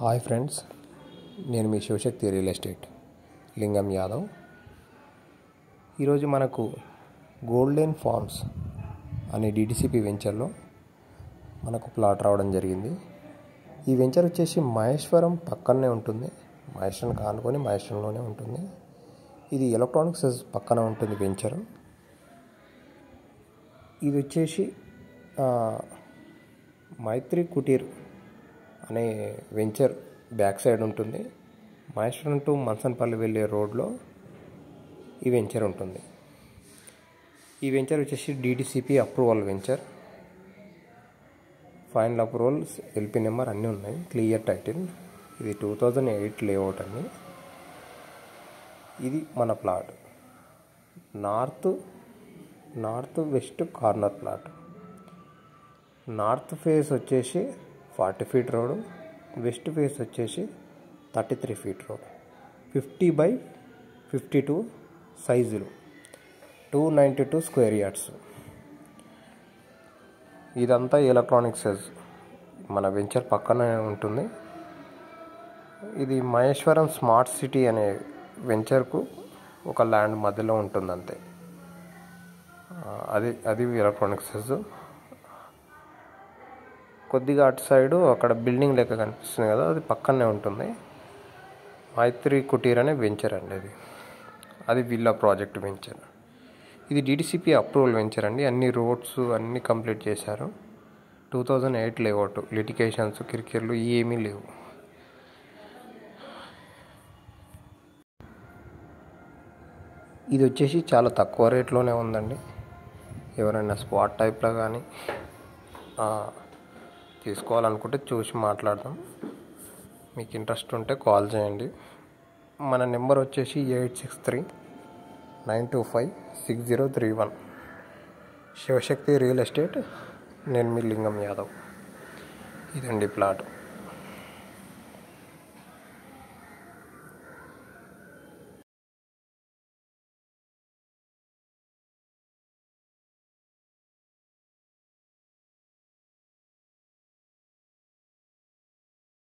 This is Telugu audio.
హాయ్ ఫ్రెండ్స్, నేను మీ శివశక్తి రియల్ ఎస్టేట్ లింగం యాదవ్. ఈరోజు మనకు గోల్డెన్ ఫార్మ్స్ అనే డిటిసిపి వెంచర్లో మనకు ప్లాట్ రావడం జరిగింది. ఈ వెంచర్ వచ్చేసి మహేశ్వరం పక్కనే ఉంటుంది. మహేశ్వరం కానుకొని మహేశ్వరంలోనే ఉంటుంది. ఇది ఎలక్ట్రానిక్స్ పక్కన ఉంటుంది వెంచర్. ఇది వచ్చేసి మైత్రి కుటీర్ అనే వెంచర్ బ్యాక్ సైడ్ ఉంటుంది. మహేశ్వరం టు మన్సన్పల్లి వెళ్ళే రోడ్లో ఈ వెంచర్ ఉంటుంది. ఈ వెంచర్ వచ్చేసి DTCP approval venture. Final approvals, LP number అన్నీ ఉన్నాయి. Clear title. ఇది 2008 లేఅవుట్ అండి. ఇది మన plot. North west corner plot. North face వచ్చేసి 40 ఫీట్ రోడ్, వెస్ట్ ఫేస్ వచ్చేసి 33 ఫీట్ రోడ్. 50/52 సైజులు, 292 స్క్వేర్ యార్డ్స్. ఇదంతా ఎలక్ట్రానిక్స్ మన వెంచర్ పక్కనే ఉంటుంది. ఇది మహేశ్వరం స్మార్ట్ సిటీ అనే వెంచర్కు ఒక ల్యాండ్ మధ్యలో ఉంటుంది అంతే. అది ఎలక్ట్రానిక్స్. కొద్దిగా అటు సైడు అక్కడ బిల్డింగ్ లెక్క కనిపిస్తుంది కదా, అది పక్కనే ఉంటుంది. మైత్రి కుటీర్ అనే వెంచర్ అండి. అది విల్లా ప్రాజెక్ట్ వెంచర్. ఇది డిటిసిపి అప్రూవల్ వెంచర్ అండి. అన్ని రోడ్స్ అన్నీ కంప్లీట్ చేశారు. 2008 లేఅవుట్. లిటికేషన్స్, కిరికిర్లు ఏమీ లేవు. ఇది వచ్చేసి చాలా తక్కువ రేట్లోనే ఉందండి. ఎవరైనా స్పాట్ టైప్లో కానీ తీసుకోవాలనుకుంటే చూసి మాట్లాడదాం. మీకు ఇంట్రెస్ట్ ఉంటే కాల్ చేయండి. మన నెంబర్ వచ్చేసి 8639256031. Shivashakti real estate. నేను మీ లింగం యాదవ్. ఇదండి ప్లాట్.